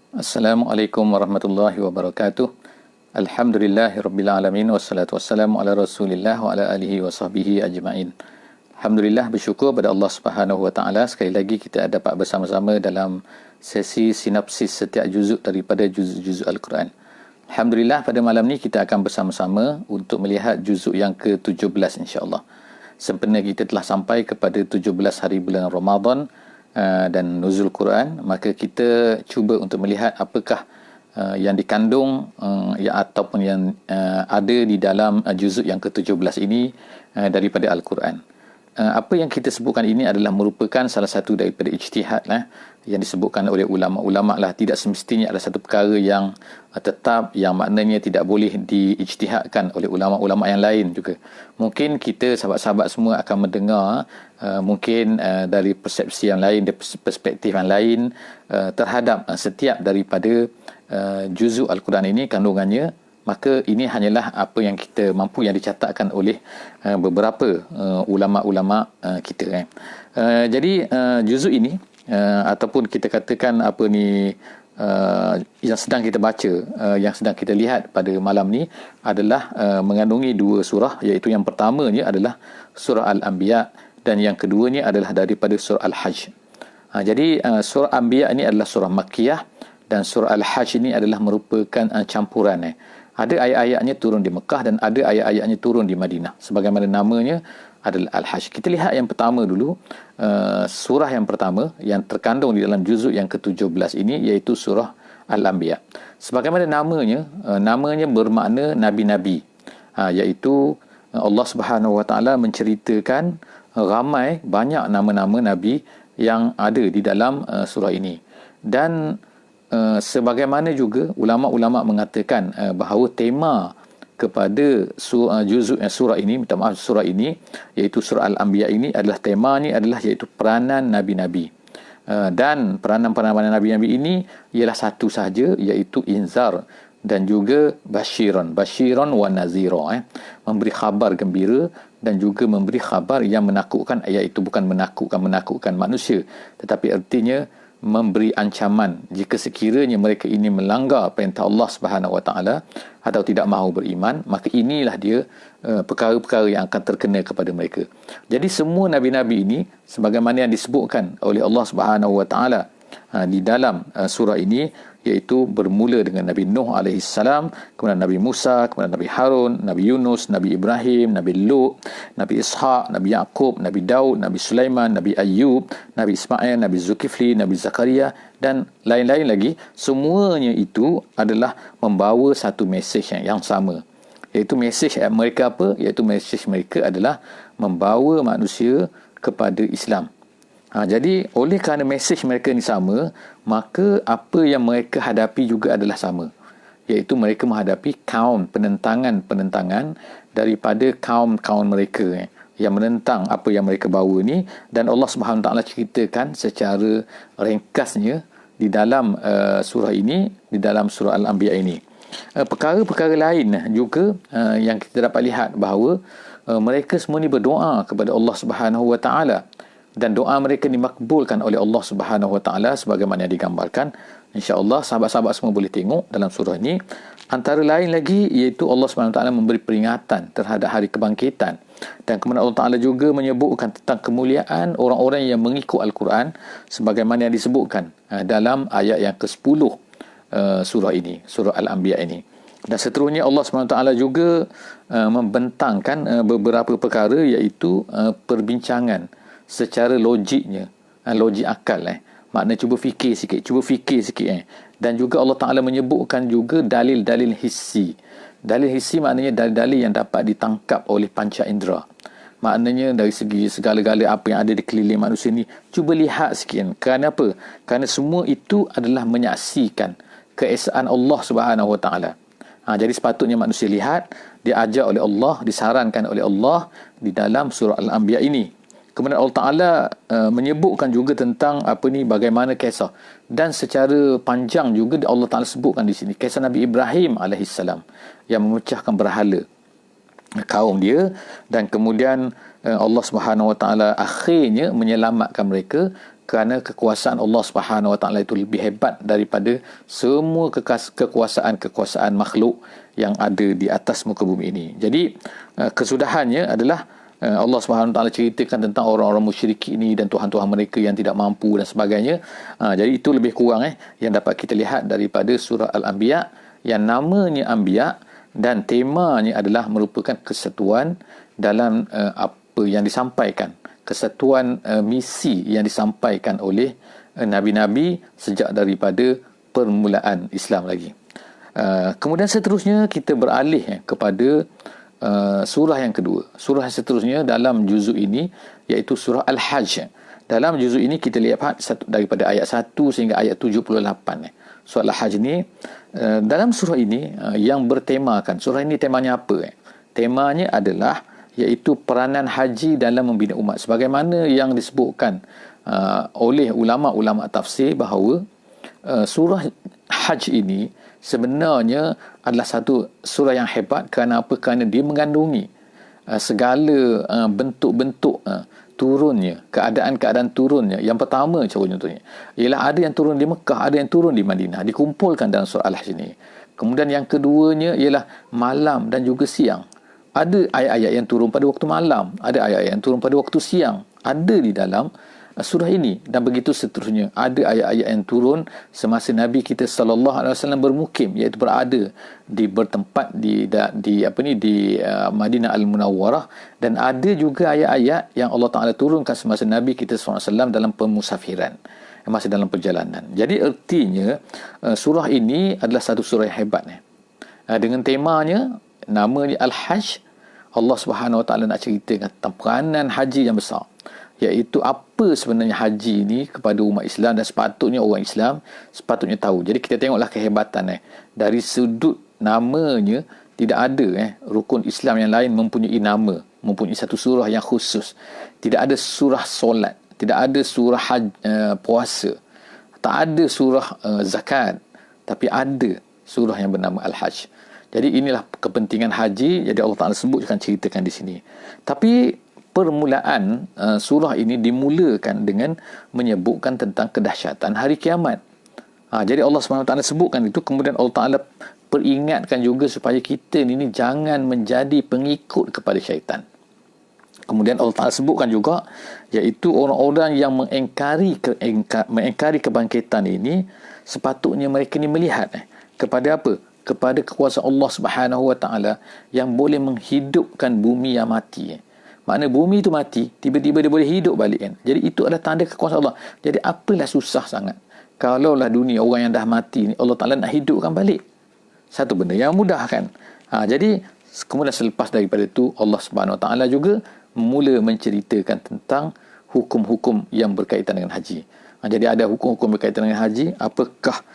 Assalamualaikum warahmatullahi wabarakatuh. Alhamdulillahirabbil alamin wassalatu wassalamu ala Rasulillah wa ala alihi wa sahbihi ajma'in. Alhamdulillah, bersyukur pada Allah Subhanahu wa taala sekali lagi kita dapat bersama-sama dalam sesi sinopsis setiap juzuk daripada juzuk Al-Quran. Alhamdulillah, pada malam ni kita akan bersama-sama untuk melihat juzuk yang ke-17 insya-Allah. Sempena kita telah sampai kepada 17 hari bulan Ramadan dan nuzul Quran, maka kita cuba untuk melihat apakah yang dikandung ataupun yang ada di dalam juzuk yang ke-17 ini daripada Al-Quran. Apa yang kita sebutkan ini adalah merupakan salah satu daripada ijtihad yang disebutkan oleh ulama-ulama lah. Tidak semestinya ada satu perkara yang tetap, yang maknanya tidak boleh diijtihadkan oleh ulama-ulama yang lain juga. Mungkin kita sahabat-sahabat semua akan mendengar mungkin dari persepsi yang lain, dari perspektif yang lain terhadap setiap daripada juzuk Al-Quran ini, kandungannya. Maka ini hanyalah apa yang kita mampu, yang dicatatkan oleh beberapa ulama-ulama kita. Jadi juzuk ini ataupun kita katakan yang sedang kita baca, yang sedang kita lihat pada malam ni adalah mengandungi dua surah, iaitu yang pertamanya adalah surah Al-Anbiya dan yang keduanya adalah daripada surah Al-Hajj. Jadi surah Anbiya ini adalah surah Makkiyah dan surah Al-Hajj ini adalah merupakan campuran. Ada ayat-ayatnya turun di Mekah dan ada ayat-ayatnya turun di Madinah. Sebagaimana namanya adalah Al-Hajj. Kita lihat yang pertama dulu. Surah yang pertama yang terkandung di dalam juzuk yang ke-17 ini, iaitu surah Al-Anbiya. Sebagaimana namanya bermakna Nabi-Nabi. Iaitu Allah Subhanahu Wa Taala menceritakan banyak nama-nama Nabi yang ada di dalam surah ini. Dan sebagaimana juga ulama-ulama mengatakan bahawa tema kepada surah ini iaitu surah Al-Anbiya ini adalah iaitu peranan Nabi-Nabi. Dan peranan Nabi-Nabi ini ialah satu sahaja, iaitu inzar dan juga basyiran wa nazira, memberi khabar gembira dan juga memberi khabar yang menakutkan, iaitu bukan menakutkan manusia, tetapi artinya memberi ancaman jika sekiranya mereka ini melanggar perintah Allah Subhanahu Wa Taala atau tidak mahu beriman, maka inilah dia perkara-perkara yang akan terkena kepada mereka. Jadi semua nabi-nabi ini sebagaimana yang disebutkan oleh Allah Subhanahu Wa Taala di dalam surah ini, iaitu bermula dengan Nabi Nuh AS, kemudian Nabi Musa, kemudian Nabi Harun, Nabi Yunus, Nabi Ibrahim, Nabi Lut, Nabi Ishaq, Nabi Yaqub, Nabi Daud, Nabi Sulaiman, Nabi Ayyub, Nabi Ismail, Nabi Zulkifli, Nabi Zakaria dan lain-lain lagi. Semuanya itu adalah membawa satu mesej yang sama, iaitu mesej mereka apa? Iaitu mesej mereka adalah membawa manusia kepada Islam. Jadi oleh kerana mesej mereka ni sama, maka apa yang mereka hadapi juga adalah sama, iaitu mereka menghadapi penentangan daripada kaum mereka yang menentang apa yang mereka bawa ni. Dan Allah Subhanahu Taala ceritakan secara ringkasnya di dalam surah ini, di dalam surah Al-Anbiya ini. Perkara-perkara lain juga yang kita dapat lihat bahawa mereka semua ni berdoa kepada Allah Subhanahu Wa Taala, dan doa mereka dimakbulkan oleh Allah Subhanahu Wa Taala sebagaimana yang digambarkan. Insya-Allah sahabat-sahabat semua boleh tengok dalam surah ini. Antara lain lagi iaitu Allah Subhanahu Wa Taala memberi peringatan terhadap hari kebangkitan, dan kemudian Allah Taala juga menyebutkan tentang kemuliaan orang-orang yang mengikut Al-Quran sebagaimana yang disebutkan dalam ayat yang ke-10 surah ini, surah Al-Anbiya ini. Dan seterusnya Allah Subhanahu Wa Taala juga membentangkan beberapa perkara, iaitu perbincangan secara logiknya, logik akal, makna cuba fikir sikit. Dan juga Allah Ta'ala menyebutkan juga dalil-dalil hissi. Dalil hissi maknanya dalil-dalil yang dapat ditangkap oleh panca indera. Maknanya dari segi segala-gala apa yang ada di keliling manusia ni, cuba lihat sikit. Kerana apa? Kerana semua itu adalah menyaksikan keesaan Allah Subhanahu Wa Ta'ala. Jadi sepatutnya manusia lihat, diajar oleh Allah, disarankan oleh Allah di dalam surah Al-Anbiya ini. Kemudian Allah Ta'ala menyebutkan juga tentang bagaimana kisah. Dan secara panjang juga Allah Ta'ala sebutkan di sini kisah Nabi Ibrahim AS yang memecahkan berhala kaum dia, dan kemudian Allah Subhanahu Wa Taala akhirnya menyelamatkan mereka kerana kekuasaan Allah Subhanahu Wa Taala itu lebih hebat daripada semua kekuasaan makhluk yang ada di atas muka bumi ini. Jadi kesudahannya adalah Allah Subhanahu Wa Taala ceritakan tentang orang-orang musyrik ini dan tuhan-tuhan mereka yang tidak mampu dan sebagainya. Jadi itu lebih kurang yang dapat kita lihat daripada surah Al-Anbiya, yang namanya Anbiya dan temanya adalah merupakan kesatuan dalam apa yang disampaikan, kesatuan misi yang disampaikan oleh nabi-nabi sejak daripada permulaan Islam lagi. Kemudian seterusnya kita beralih kepada surah yang kedua. Surah yang seterusnya dalam juzuk ini iaitu surah Al-Hajj. Dalam juzuk ini kita lihat daripada ayat 1 sehingga ayat 78. Surah Al-Hajj ni, dalam surah ini yang bertemakan, surah ini temanya apa? Temanya adalah iaitu peranan haji dalam membina umat. Sebagaimana yang disebutkan oleh ulama-ulama tafsir bahawa surah Hajj ini sebenarnya adalah satu surah yang hebat. Kerana apa? Kerana dia mengandungi segala bentuk-bentuk turunnya, keadaan-keadaan turunnya. Yang pertama contohnya ialah ada yang turun di Mekah, ada yang turun di Madinah, dikumpulkan dalam surah Al-Hajj ini. Kemudian yang keduanya ialah malam dan juga siang. Ada ayat-ayat yang turun pada waktu malam, ada ayat-ayat yang turun pada waktu siang, ada di dalam surah ini. Dan begitu seterusnya, ada ayat-ayat yang turun semasa Nabi kita sallallahu alaihi wasallam bermukim, iaitu berada bertempat di Madinah Al-Munawwarah. Dan ada juga ayat-ayat yang Allah Taala turunkan semasa Nabi kita sallallahu alaihi wasallam dalam pemusafiran, masih dalam perjalanan. Jadi artinya surah ini adalah satu surah yang hebat dengan temanya, namanya Al-Hajj. Allah Subhanahu Wa Taala nak ceritakan tentang peranan haji yang besar, iaitu apa sebenarnya haji ini kepada umat Islam, dan sepatutnya orang Islam sepatutnya tahu. Jadi kita tengoklah kehebatan dari sudut namanya. Tidak ada rukun Islam yang lain mempunyai nama, mempunyai satu surah yang khusus. Tidak ada surah solat, tidak ada surah puasa, tak ada surah zakat, tapi ada surah yang bernama Al-Hajj. Jadi inilah kepentingan haji. Jadi Allah Ta'ala sebutkan, ceritakan di sini. Tapi permulaan surah ini dimulakan dengan menyebutkan tentang kedahsyatan hari kiamat. Jadi Allah SWT sebutkan itu, kemudian Allah Ta'ala peringatkan juga supaya kita ini jangan menjadi pengikut kepada syaitan. Kemudian Allah Ta'ala sebutkan juga, iaitu orang-orang yang mengingkari kebangkitan ini, sepatutnya mereka ini melihat kepada apa? Kepada kekuasaan Allah Subhanahu Wa Taala yang boleh menghidupkan bumi yang mati. Makna bumi itu mati, tiba-tiba dia boleh hidup balik kan. Jadi itu adalah tanda kekuasaan Allah. Jadi apalah susah sangat kalaulah dunia orang yang dah mati ni Allah Taala nak hidupkan balik. Satu benda yang mudah kan. Jadi kemudian selepas daripada itu, Allah Subhanahu Wa Taala juga mula menceritakan tentang hukum-hukum yang berkaitan dengan haji. Jadi ada hukum-hukum berkaitan dengan haji, apakah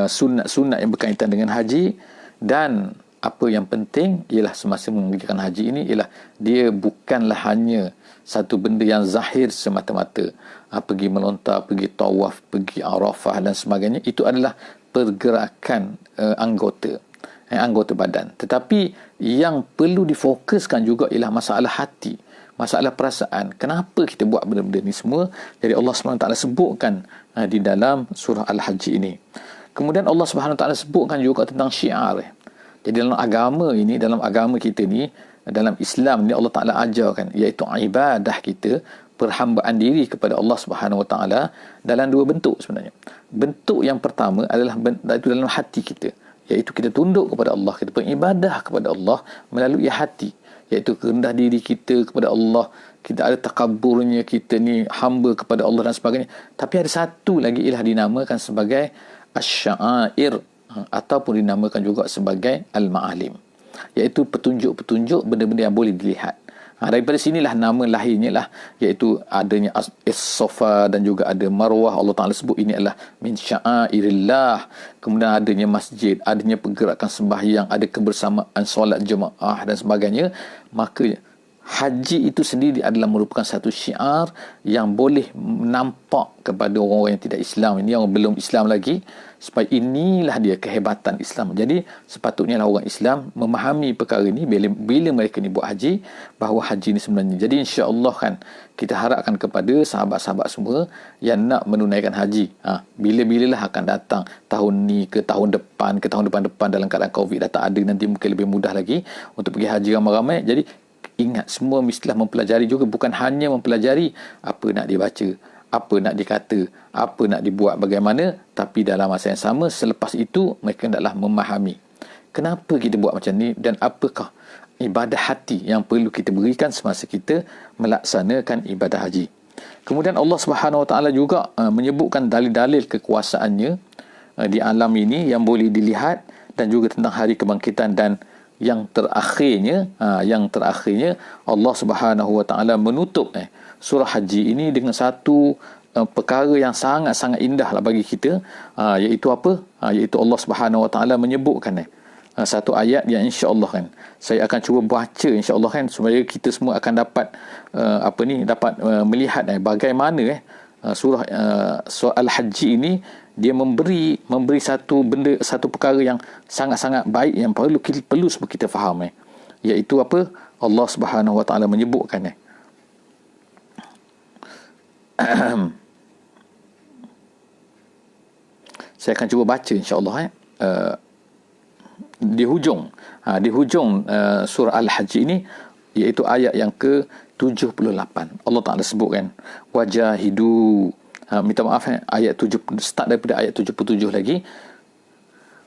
sunat-sunat yang berkaitan dengan haji, dan apa yang penting ialah semasa mengerjakan haji ini ialah dia bukanlah hanya satu benda yang zahir semata-mata. Pergi melontar, pergi tawaf, pergi Arafah dan sebagainya, itu adalah pergerakan anggota badan. Tetapi yang perlu difokuskan juga ialah masalah hati, masalah perasaan. Kenapa kita buat benda-benda ni semua? Jadi Allah SWT sebutkan di dalam surah Al-Hajj ini. Kemudian Allah SWT sebutkan juga tentang syiar. Jadi dalam agama ini, dalam agama kita ni, dalam Islam ni, Allah Ta'ala ajarkan, iaitu ibadah kita, perhambaan diri kepada Allah SWT dalam dua bentuk sebenarnya. Bentuk yang pertama adalah itu dalam hati kita, iaitu kita tunduk kepada Allah, kita beribadah kepada Allah melalui hati, iaitu rendah diri kita kepada Allah, kita ada takaburnya, kita ni hamba kepada Allah dan sebagainya. Tapi ada satu lagi ialah dinamakan sebagai asy-sya'air, ataupun dinamakan juga sebagai al-ma'alim, iaitu petunjuk-petunjuk, benda-benda yang boleh dilihat. Daripada sinilah nama lahirnya lah, iaitu adanya As-Safa dan juga ada Marwah. Allah Ta'ala sebut ini adalah min sya'airillah. Kemudian adanya masjid, adanya pergerakan sembahyang, ada kebersamaan solat jemaah dan sebagainya. Maka haji itu sendiri adalah merupakan satu syiar yang boleh nampak kepada orang-orang yang tidak Islam ini, yang belum Islam lagi, supaya inilah dia kehebatan Islam. Jadi sepatutnya orang Islam memahami perkara ini bila mereka ni buat haji, bahawa haji ini sebenarnya. Jadi insya-Allah kan kita harapkan kepada sahabat-sahabat semua yang nak menunaikan haji, bila-bilalah akan datang, tahun ni ke tahun depan ke tahun depan dalam keadaan Covid dah tak ada, nanti mungkin lebih mudah lagi untuk pergi haji ramai-ramai. Jadi ingat, semua mestilah mempelajari juga, bukan hanya mempelajari apa nak dibaca, apa nak dikata, apa nak dibuat bagaimana, tapi dalam masa yang sama selepas itu mereka hendaklah memahami kenapa kita buat macam ni dan apakah ibadah hati yang perlu kita berikan semasa kita melaksanakan ibadah haji. Kemudian Allah Subhanahu Wa Taala juga menyebutkan dalil-dalil kekuasaannya di alam ini yang boleh dilihat, dan juga tentang hari kebangkitan. Dan yang terakhirnya Allah Subhanahu Wa Taala menutup surah haji ini dengan satu perkara yang sangat-sangat indah lah bagi kita, iaitu apa? Iaitu Allah Subhanahu Wa Taala menyebutkan satu ayat yang insya-Allah kan saya akan cuba baca insya-Allah kan, supaya kita semua akan dapat dapat melihat bagaimana surah Al-Haji ini dia memberi satu benda, satu perkara yang sangat-sangat baik yang perlu semua kita faham, iaitu apa? Allah Subhanahu Wa Taala menyebutkan saya akan cuba baca insya-Allah di hujung surah Al-Haji ini, iaitu ayat yang ke-78. Allah Taala sebutkan wajahidu, minta maaf ayat 7, start daripada ayat 77 lagi.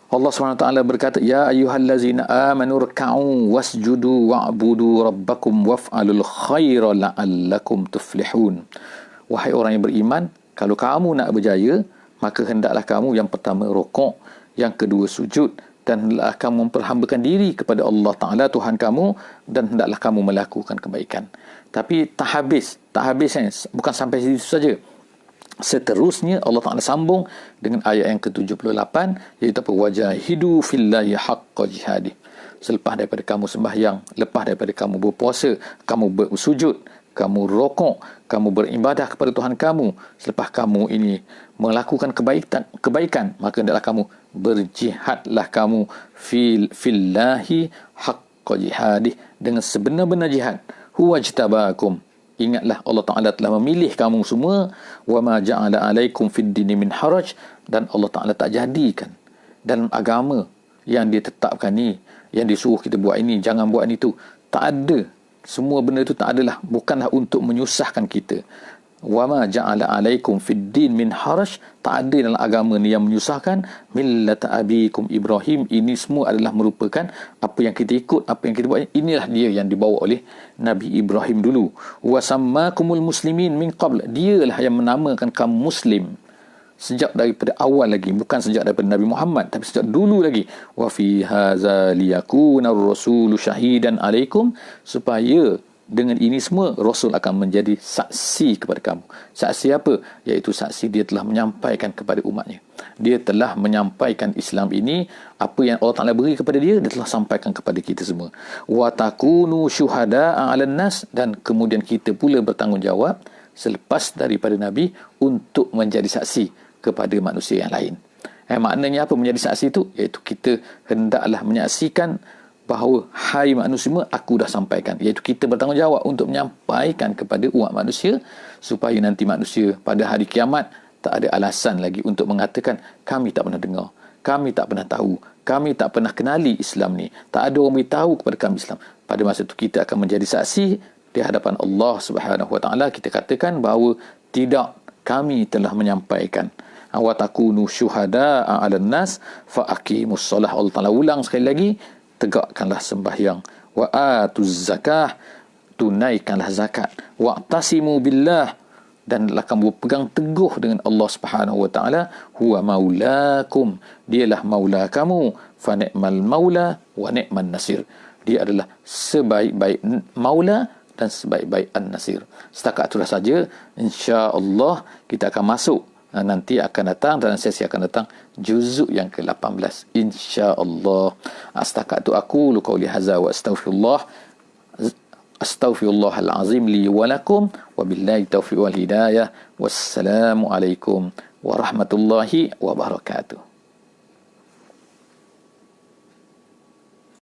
Allah SWT berkata, ya ayyuhallazina amanu ruk'u wasjudu wa'budu rabbakum waf'alul khaira la'allakum tuflihun. Wahai orang yang beriman, kalau kamu nak berjaya, maka hendaklah kamu yang pertama rukuk, yang kedua sujud, dan hendaklah kamu memperhambakan diri kepada Allah Ta'ala Tuhan kamu, dan hendaklah kamu melakukan kebaikan. Tapi tak habis bukan sampai situ saja. Seterusnya Allah Ta'ala sambung dengan ayat yang ke-78, iaitu apa? Wajahidu fillahi haqqa jihadih. Selepas daripada kamu sembahyang, lepas daripada kamu berpuasa, kamu bersujud, kamu rokok, kamu beribadah kepada Tuhan kamu, selepas kamu ini melakukan kebaikan, maka hendaklah kamu berjihadlah kamu fillahi haqqa jihadih, dengan sebenar-benar jihad. Huwajtabakum, ingatlah Allah Ta'ala telah memilih kamu semua. Wa ma ja'ala alaikum fid dini min haraj, dan Allah Ta'ala tak jadikan dalam agama yang dia tetapkan ni, yang disuruh kita buat ini, jangan buat itu, tak ada. Semua benda itu tak adalah, bukanlah untuk menyusahkan kita. Wa ma ja'ala alaikum fid din min haraj, tak ada dalam agama ni yang menyusahkan. Millata abikum Ibrahim, ini semua adalah merupakan apa yang kita ikut, apa yang kita buat. Inilah dia yang dibawa oleh Nabi Ibrahim dulu. Wa sammakumul muslimin min qabl, dialah yang menamakan kamu muslim sejak daripada awal lagi, bukan sejak daripada Nabi Muhammad, tapi sejak dulu lagi. Wa fi hadza liyakuna ar-rasulu syahidan alaikum, supaya dengan ini semua Rasul akan menjadi saksi kepada kamu. Saksi apa? Iaitu saksi dia telah menyampaikan kepada umatnya. Dia telah menyampaikan Islam ini, apa yang Allah Ta'ala beri kepada dia telah sampaikan kepada kita semua. Wa takunu syuhada'a 'alan nas, dan kemudian kita pula bertanggungjawab selepas daripada Nabi untuk menjadi saksi kepada manusia yang lain. Maknanya apa menjadi saksi itu? Iaitu kita hendaklah menyaksikan bahawa hai manusia semua, aku dah sampaikan. Iaitu kita bertanggungjawab untuk menyampaikan kepada umat manusia, supaya nanti manusia pada hari kiamat tak ada alasan lagi untuk mengatakan kami tak pernah dengar, kami tak pernah tahu, kami tak pernah kenali Islam ni, tak ada orang beritahu kepada kami Islam. Pada masa itu kita akan menjadi saksi di hadapan Allah Subhanahu Wa Taala. Kita katakan bahawa tidak, kami telah menyampaikan. Wa takunu syuhada'a 'alan nas fa aqimus solah. Allah Taala ulang sekali lagi, tegakkanlah sembahyang. Wa atuz zakah, tunaikanlah zakat. Wa'tasimu billah, dan kamu berpegang teguh dengan Allah Subhanahu Wa Taala. Huwa maulakum, dialah maula kamu. Fa ni'mal maula wa ni'man nasir, dia adalah sebaik-baik maula dan sebaik-baik an-nasir. Setakat itulah saja. Insya-Allah kita akan masuk, nanti akan datang, dalam sesi akan datang, juzuk yang ke-18 insya-Allah. Setakat itu aku qauli hadza wa astaghfirullah. Astaghfirullahal azim li wa lakum wa billahi taufiq wal hidayah. Wassalamu alaikum warahmatullahi wabarakatuh.